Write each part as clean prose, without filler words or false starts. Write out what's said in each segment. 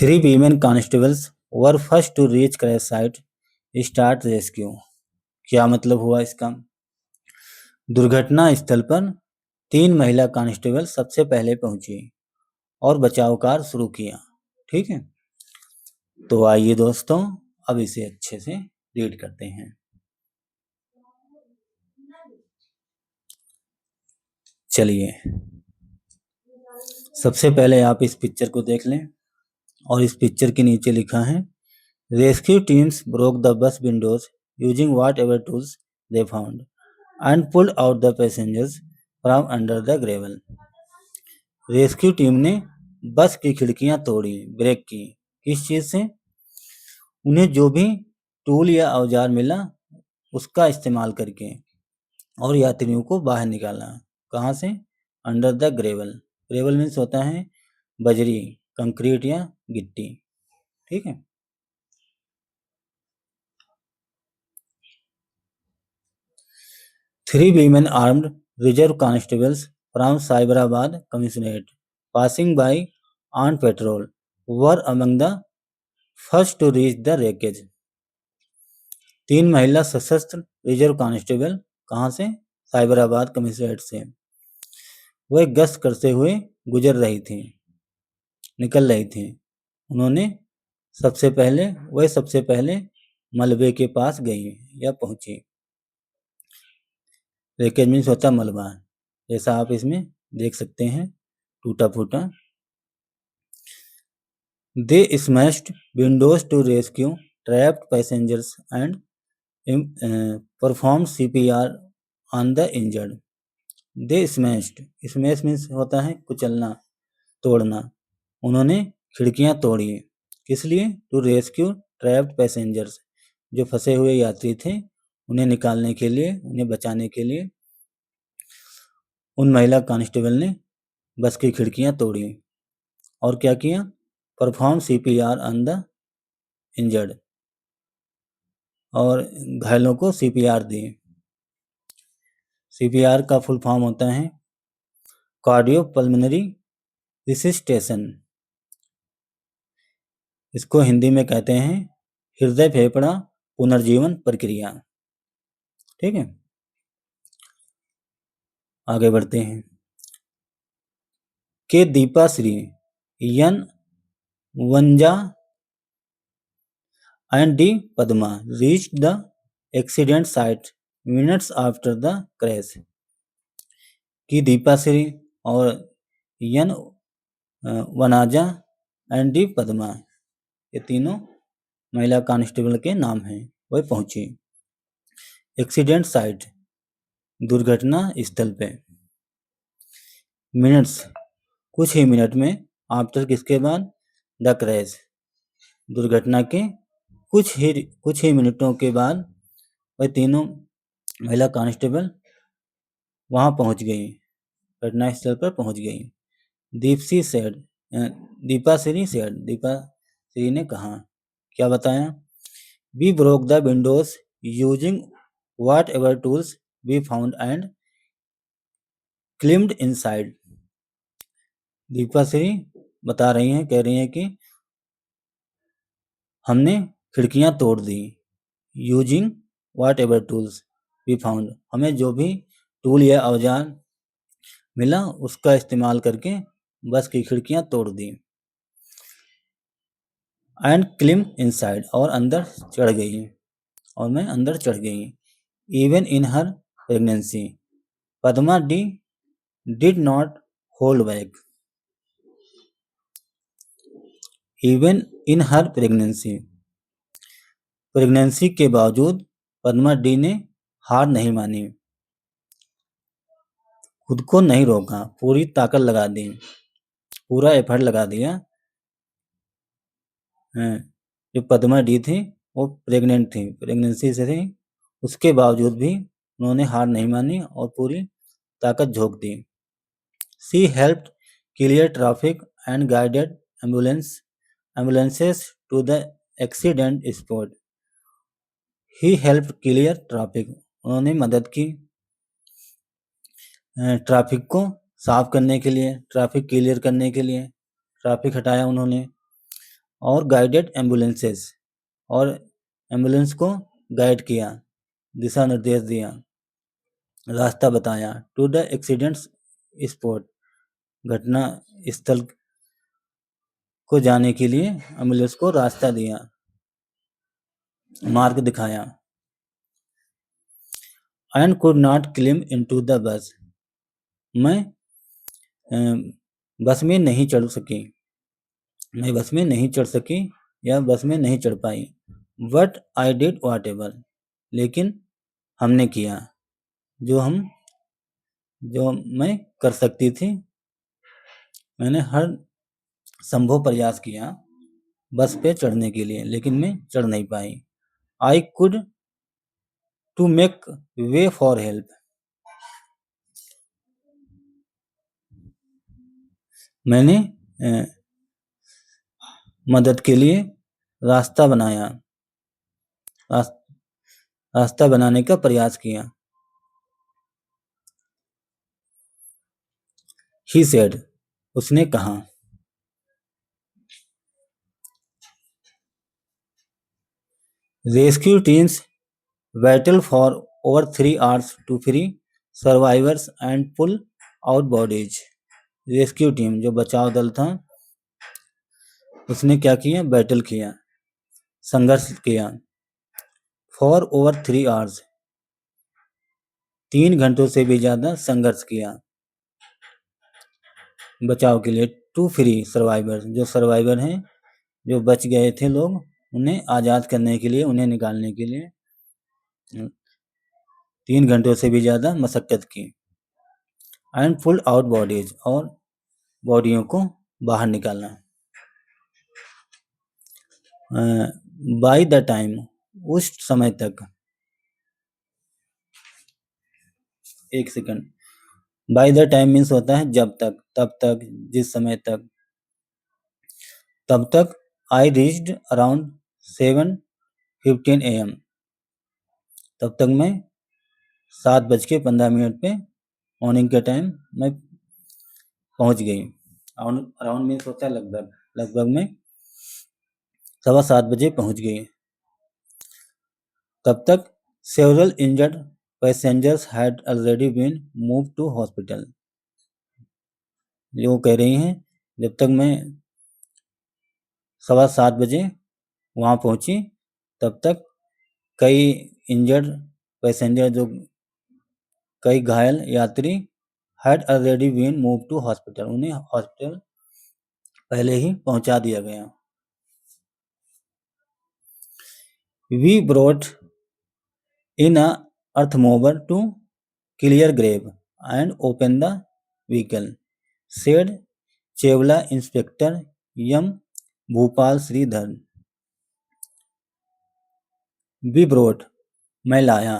3 women constables were first to reach crash site, start rescue। क्या मतलब हुआ इसका? दुर्घटना स्थल पर 3 महिला कांस्टेबल सबसे पहले पहुंची और बचाव कार्य शुरू किया। ठीक है, तो आइए दोस्तों अब इसे अच्छे से रीड करते हैं। चलिए, सबसे पहले आप इस पिक्चर को देख लें और इस पिक्चर के नीचे लिखा है rescue teams broke the bus Windows using whatever tools they found and pulled out the passengers from under the gravel. Rescue team ने बस की खिड़कियां तोड़ी, ब्रेक की। किस चीज से? उन्हें जो भी टूल या औजार मिला उसका इस्तेमाल करके, और यात्रियों को बाहर निकाला। कहाँ से? Under the gravel. Gravel means होता है बजरी, कंक्रीट या गिट्टी। ठीक है, Three women armed reserve constables from Cyberabad Commissionerate passing by on patrol were among the first to reach the wreckage। 3 महिला सशस्त्र रिजर्व कांस्टेबल कहाँ से? साइबराबाद कमिश्नरेट से। वह गश्त करते हुए निकल रही थी। उन्होंने सबसे पहले मलबे के पास गई या पहुंची। रेकेज मीन्स होता है मलबा, जैसा आप इसमें देख सकते हैं, टूटा फूटा। They smashed windows to rescue trapped passengers and perform CPR on the injured. They smashed, smash means होता है कुचलना, तोड़ना। उन्होंने खिड़कियां तोड़ी, किस लिए? टू रेस्क्यू ट्रैप्ड पैसेंजर्स, जो फंसे हुए यात्री थे उन्हें निकालने के लिए, उन्हें बचाने के लिए उन महिला कांस्टेबल ने बस की खिड़कियां तोड़ी। और क्या किया? Perform CPR on the injured, और घायलों को CPR दी। CPR का फुल फॉर्म होता है कार्डियोपल्मोनरी रिसिस्टेशन। इसको हिंदी में कहते हैं हृदय फेफड़ा पुनर्जीवन प्रक्रिया। ठीक है, आगे बढ़ते हैं। के दीपा श्री यन वंजा and D. Padma reached the accident site minutes after the crash। कि दीपाश्री और यन वनाजा एंड डी पद्मा, ये तीनों महिला कांस्टेबल के नाम हैं, वह पहुंची एक्सीडेंट साइट, दुर्घटना स्थल पे। मिनट्स, कुछ ही मिनट में। आफ्टर, किसके बाद? द क्रैश, दुर्घटना के कुछ ही मिनटों के बाद वह तीनों महिला कांस्टेबल वहां पहुंच गई, घटना स्थल पर पहुंच गई। दीपाश्री ने कहा, क्या बताया? We broke the windows using whatever tools we found and climbed inside. Deepashree बता रही हैं, कह रही हैं कि हमने खिड़कियां तोड़ दी, using whatever tools we found, हमें जो भी टूल या औजार मिला उसका इस्तेमाल करके बस की खिड़कियां तोड़ दी। एंड क्लिम इनसाइड, और अंदर चढ़ गई, और मैं अंदर चढ़ गई। Even in her pregnancy Padma D did not hold back. Even in her pregnancy के बावजूद पद्मा डी ने हार नहीं मानी, खुद को नहीं रोका, पूरी ताकत लगा दी, पूरा एफर्ट लगा दिया। जो पद्मा डी थी वो प्रेग्नेंट थी, प्रेगनेंसी से थी, उसके बावजूद भी उन्होंने हार नहीं मानी और पूरी ताकत झोंक दी। She helped clear traffic and guided ambulances to the accident spot. He helped clear traffic, उन्होंने मदद की ट्रैफिक को साफ करने के लिए, ट्रैफिक क्लियर करने के लिए, ट्रैफिक हटाया उन्होंने। और गाइडेड एम्बुलेंसेस, और एम्बुलेंस को गाइड किया, दिशा निर्देश दिया, रास्ता बताया। टू द एक्सीडेंट स्पॉट, घटना स्थल को जाने के लिए एम्बुलेंस को रास्ता दिया, मार्ग दिखाया। And could not climb into the bus, मैं बस में नहीं चढ़ सकी, मैं बस में नहीं चढ़ सकी या बस में नहीं चढ़ पाई। But I did whatever, लेकिन हमने किया जो मैं कर सकती थी। मैंने हर संभव प्रयास किया बस पे चढ़ने के लिए, लेकिन मैं चढ़ नहीं पाई। I could to make way for help, मैंने मदद के लिए रास्ता बनाया, रास्ता बनाने का प्रयास किया। ही सेड, उसने कहा। Rescue teams battled for over 3 hours to free survivors and pull out bodies. Rescue team, जो बचाव दल था, उसने क्या किया? बैटल किया, संघर्ष किया। फॉर ओवर 3 hours, 3 घंटों से भी ज़्यादा संघर्ष किया बचाव के लिए। टू फ्री सर्वाइवर, जो सर्वाइवर हैं, जो बच गए थे लोग, उन्हें आज़ाद करने के लिए, उन्हें निकालने के लिए 3 घंटों से भी ज़्यादा मशक्क़त की। एंड पुल आउट बॉडीज, और बॉडियों को बाहर निकालना। बाय द टाइम, उस समय तक, एक second, by the time means होता है जब तक, तब तक, जिस समय तक, तब तक। आई रीच्ड अराउंड 7:15 AM, तब तक मैं 7:15 पे मॉर्निंग के टाइम मैं पहुंच गई। अराउंड मीन्स होता है लगभग, लगभग मैं 7:15 पहुंच गई। तब तक several injured passengers had already been moved to hospital, जो कह रही हैं जब तक मैं 7:15 वहाँ पहुंची, तब तक कई इंजर्ड पैसेंजर, जो कई घायल यात्री, had already been moved to hospital, उन्हें हॉस्पिटल पहले ही पहुंचा दिया गया। We brought in a earth mover to clear grave and open the vehicle, said Chevella inspector M Bhupal Sridhar. बी ब्रोट, मैं लाया।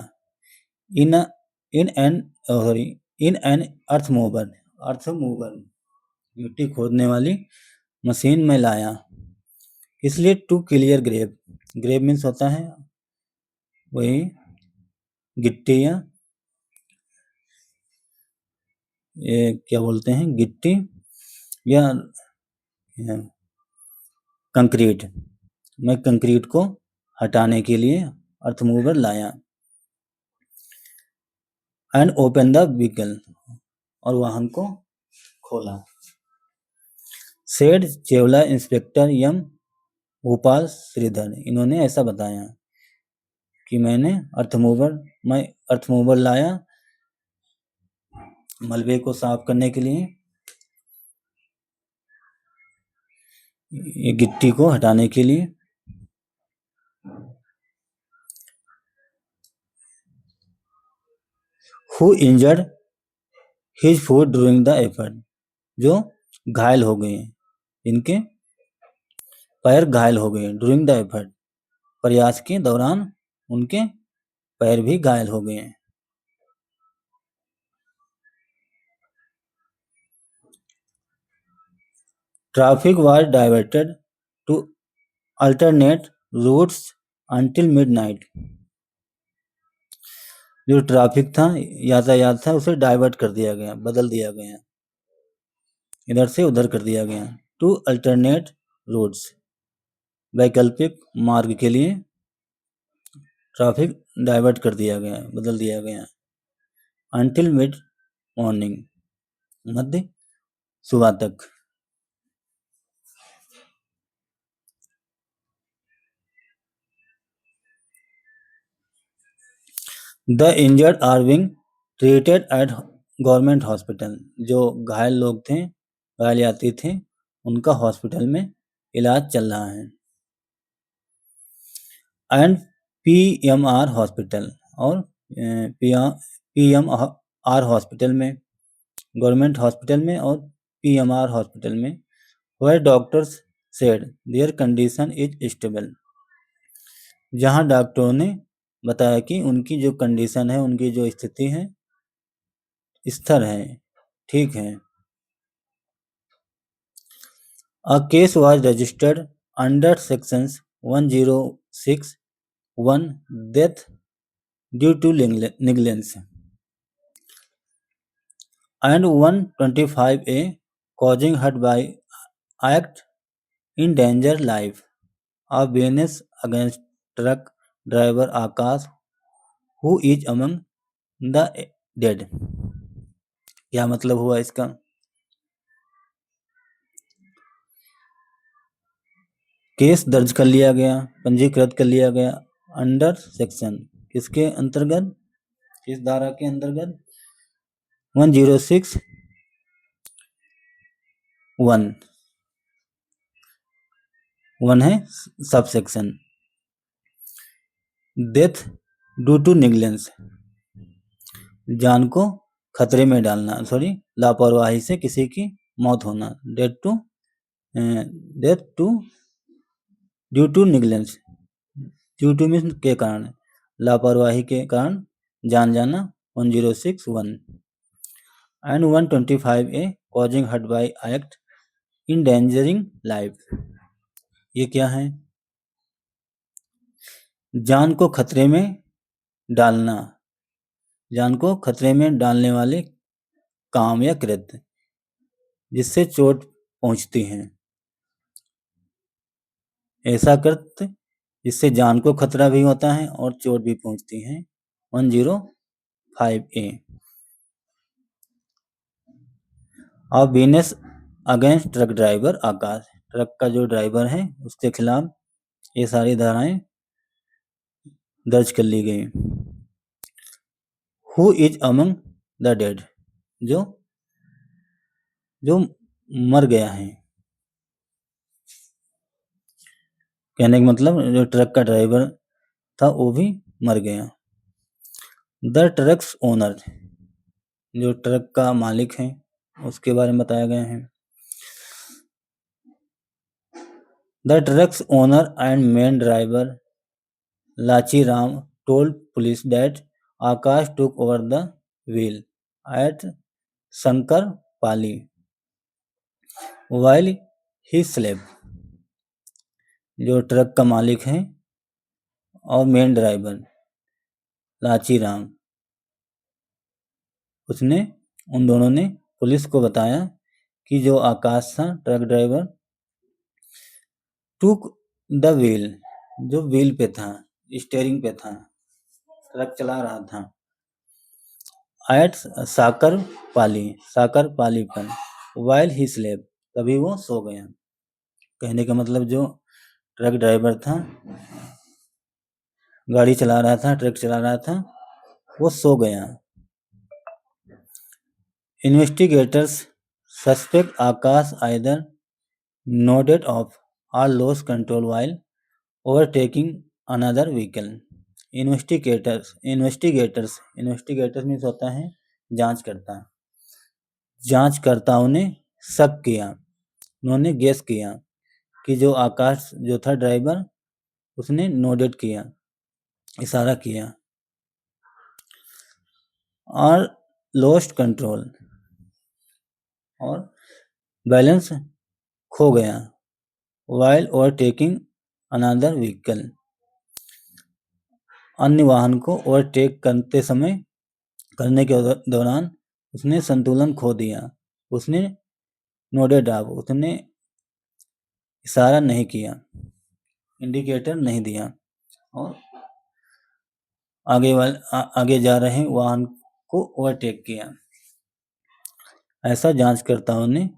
इन एन अर्थ मूवर, मिट्टी खोदने वाली मशीन में लाया, इसलिए to clear grave, grave means होता है वही गिट्टी, या ये क्या बोलते हैं, गिट्टी या कंक्रीट, मैं कंक्रीट को हटाने के लिए अर्थ मूवर लाया। एंड ओपन द व्हीकल, और वाहन को खोला। Said चेवला inspector M Bhupal Shridhar, इन्होंने ऐसा बताया कि मैं अर्थ मूवर लाया मलबे को साफ करने के लिए, ये गिट्टी को हटाने के लिए। Who injured his foot during the effort, जो घायल हो गए, इनके पैर घायल हो गए। ड्यूरिंग द एफर्ट, प्रयास के दौरान उनके पैर भी घायल हो गए। Traffic was diverted to alternate routes until midnight, जो ट्रैफिक था, यातायात था, उसे डाइवर्ट कर दिया गया, बदल दिया गया, इधर से उधर कर दिया गया। टू अल्टरनेट रूट्स, वैकल्पिक मार्ग के लिए ट्रैफिक डाइवर्ट कर दिया गया, बदल दिया गया। अंटिल मिड मॉर्निंग, मध्य सुबह तक। The injured are being treated at government hospital, जो घायल लोग थे, घायल यात्री थे, उनका हॉस्पिटल में इलाज चल रहा है। एंड पीएमआर हॉस्पिटल, और पीएमआर हॉस्पिटल में, गवर्नमेंट हॉस्पिटल में और पीएमआर हॉस्पिटल में, where doctors said their condition is stable, जहां डॉक्टरों ने बताया कि उनकी जो कंडीशन है, उनकी जो स्थिति है, स्थिर है, ठीक है। A case was registered under sections 106(1) death due to negligence and 125A causing hurt by act endanger life of witness against truck driver Akash, who is among the dead। क्या मतलब हुआ इसका? केस दर्ज कर लिया गया, पंजीकृत कर लिया गया अंडर सेक्शन, किसके अंतर्गत, किस धारा के अंतर्गत? 106(1) है sub section. Death due to negligence, जान को खतरे में डालना, लापरवाही से किसी की मौत होना। Death to due to negligence, due to means के कारण, लापरवाही के कारण जान जाना, 106(1) and 125A causing hurt by act endangering life. ये क्या है? जान को खतरे में डालना, जान को खतरे में डालने वाले काम या कृत्य जिससे चोट पहुंचती है, ऐसा कृत्य जिससे जान को खतरा भी होता है और चोट भी पहुंचती है, 105A। और वीनस अगेंस्ट ट्रक ड्राइवर आकाश, ट्रक का जो ड्राइवर है उसके खिलाफ ये सारी धाराएं दर्ज कर ली गई। Who is among the dead, जो मर गया है। कहने का मतलब जो ट्रक का ड्राइवर था वो भी मर गया। द ट्रक्स ओनर, जो ट्रक का मालिक है उसके बारे में बताया गया है। The trucks owner and main driver लाची Ram told police that Akash took over the wheel at Shankar Pali while he slept। जो ट्रक का मालिक है और मेन ड्राइवर लाची राम, उसने, उन दोनों ने पुलिस को बताया कि जो आकाश था truck driver, took the wheel, जो व्हील पे था, स्टीयरिंग पे था, ट्रक चला रहा था, एट साकर पाली पर, वाइल ही स्लेप, तभी वो सो गया। कहने का मतलब जो ट्रक ड्राइवर था, गाड़ी चला रहा था, ट्रक चला रहा था, वो सो गया। Investigators suspect Akash either nodded of or lost control while overtaking another vehicle। Investigators means होता है जांचकर्ता, जांचकर्ताओं ने शक किया, उन्होंने गेस किया कि जो आकाश जो था ड्राइवर, उसने नोडेड किया, इशारा किया, और लॉस्ट कंट्रोल, और बैलेंस खो गया, while overtaking another vehicle, अन्य वाहन को ओवरटेक करने के दौरान उसने संतुलन खो दिया, उसने नोडेड ऑफ, उसने इशारा नहीं किया। इंडिकेटर नहीं दिया और आगे जा रहे वाहन को ओवरटेक किया। ऐसा जांचकर्ताओं ने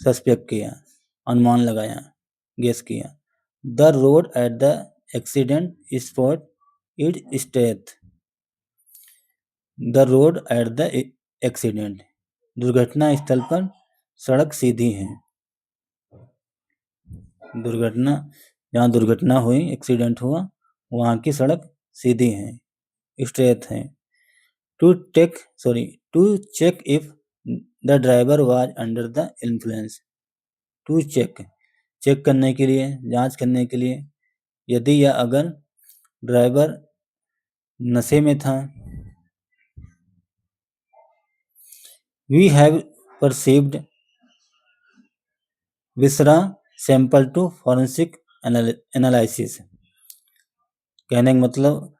सस्पेक्ट किया, अनुमान लगाया, गेस किया। The road at the accident spot is straight. The road at the accident, दुर्घटना स्थल पर सड़क सीधी है। जहाँ दुर्घटना हुई, एक्सीडेंट हुआ, वहाँ की सड़क सीधी है, स्ट्रेट है। To check if the driver was under the influence. To check करने के लिए, जांच करने के लिए, यदि या अगर ड्राइवर नशे में था। We have perceived viscera sample to forensic analysis. कहने का मतलब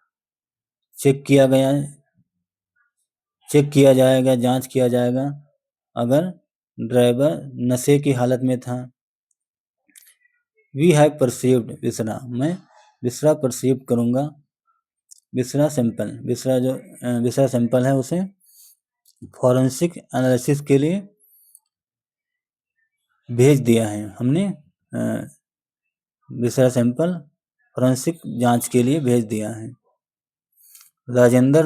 चेक किया जाएगा, जांच किया जाएगा अगर ड्राइवर नशे की हालत में था। वी हैव परसीव्ड विसरा, मैं विसरा परसीव करूंगा। विसरा सैंपल है, उसे फॉरेंसिक एनालिसिस के लिए भेज दिया है हमने। विसरा सैंपल फॉरेंसिक जांच के लिए भेज दिया है। राजेंद्र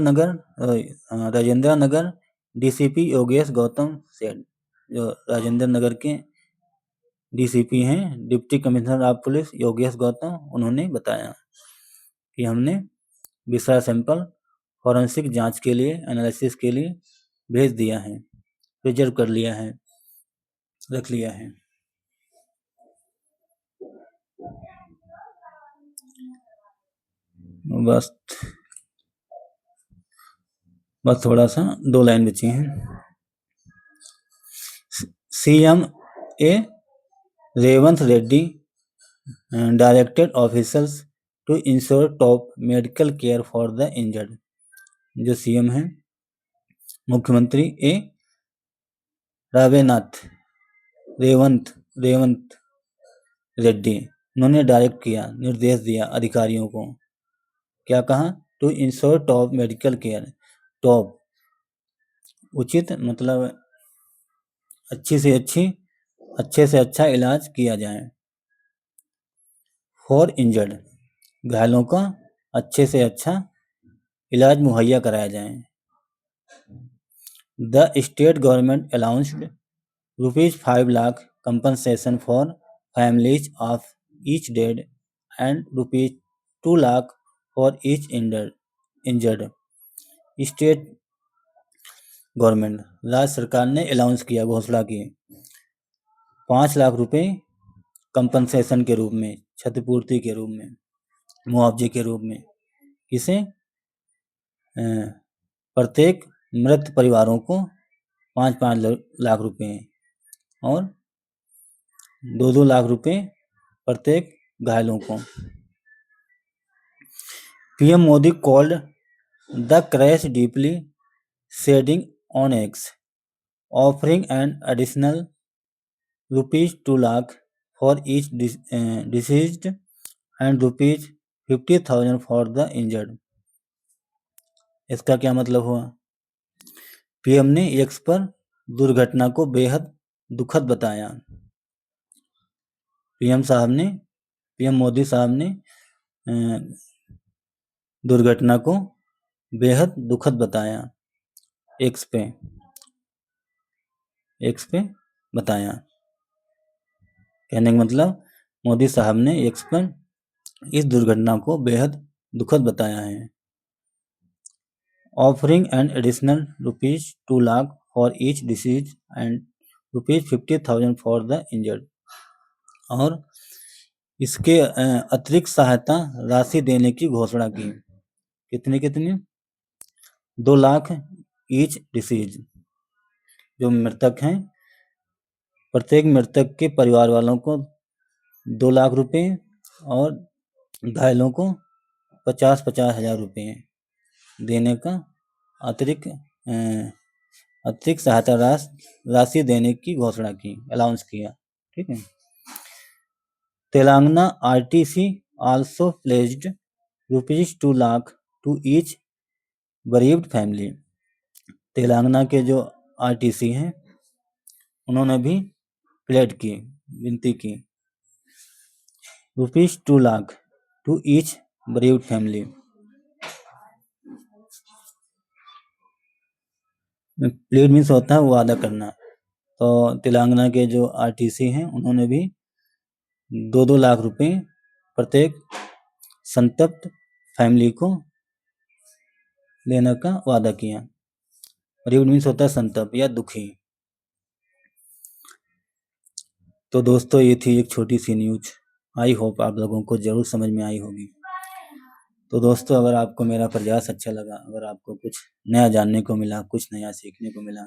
नगर डीसीपी योगेश गौतम सेड, जो राजेंद्र नगर के डीसीपी हैं, deputy commissioner of police Yogesh Gautam, उन्होंने बताया कि हमने विसरा सैंपल फॉरेंसिक जांच के लिए, एनालिसिस के लिए भेज दिया है, रिजर्व कर लिया है, रख लिया है। बस थोड़ा सा 2 लाइन बची हैं। CM A Revanth Reddy directed officers to ensure top medical care for the injured. जो सीएम हैं, मुख्यमंत्री ए रेवंत रेड्डी, उन्होंने डायरेक्ट किया, निर्देश दिया अधिकारियों को। क्या कहा? To ensure top medical care. Top उचित मतलब अच्छे से अच्छा इलाज किया जाए। फॉर इंजर्ड, घायलों का अच्छे से अच्छा इलाज मुहैया कराया जाए। The state government announced ₹5 lakh compensation for families of each dead and ₹2 lakh for each injured. State government, राज्य सरकार ने अनाउंस किया, घोषणा की, 5 लाख रुपए कंपनसेशन के रूप में, क्षतिपूर्ति के रूप में, मुआवजे के रूप में। किसे? प्रत्येक मृत परिवारों को 5-5 लाख रुपए और 2-2 लाख रुपए प्रत्येक घायलों को। PM Modi called the crash deeply saddening on X, offering an additional ₹2 lakh for each deceased and ₹50,000 for the injured. इसका क्या मतलब हुआ? पीएम ने एक्स पर दुर्घटना को बेहद दुखद बताया। पीएम मोदी साहब ने दुर्घटना को बेहद दुखद बताया, एक्स पे बताया। कहने का मतलब मोदी साहब ने एक्स पर इस दुर्घटना को बेहद दुखद बताया है। Offering an additional ₹2 lakh for each disease and ₹50,000 for the injured. और इसके अतिरिक्त सहायता राशि देने की घोषणा की। कितनी? 2 लाख ईच डिसीज, जो मृतक हैं, प्रत्येक मृतक के परिवार वालों को 2 लाख रुपए और घायलों को 50-50 हजार रुपए देने का अतिरिक्त सहायता राशि देने की घोषणा की, अनाउंस किया। ठीक है। Telangana RTC also pledged ₹2 lakh to each bereaved family. Telangana के जो आरटीसी हैं उन्होंने भी प्लेड की, विनती की, ₹2 lakh to each bereaved family. Played means होता है वादा करना। तो तेलंगाना के जो आरटीसी हैं उन्होंने भी 2-2 लाख रुपए प्रत्येक संतप्त फैमिली को देने का वादा किया। bereaved मीन्स होता है संतप्त या दुखी। तो दोस्तों ये थी एक छोटी सी न्यूज। आई होप आप लोगों को जरूर समझ में आई होगी। तो दोस्तों अगर आपको मेरा प्रयास अच्छा लगा, अगर आपको कुछ नया जानने को मिला, कुछ नया सीखने को मिला,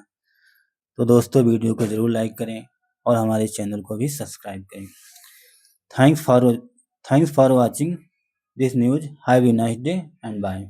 तो दोस्तों वीडियो को ज़रूर लाइक करें और हमारे चैनल को भी सब्सक्राइब करें। Thanks for watching this news. Have a nice day and bye.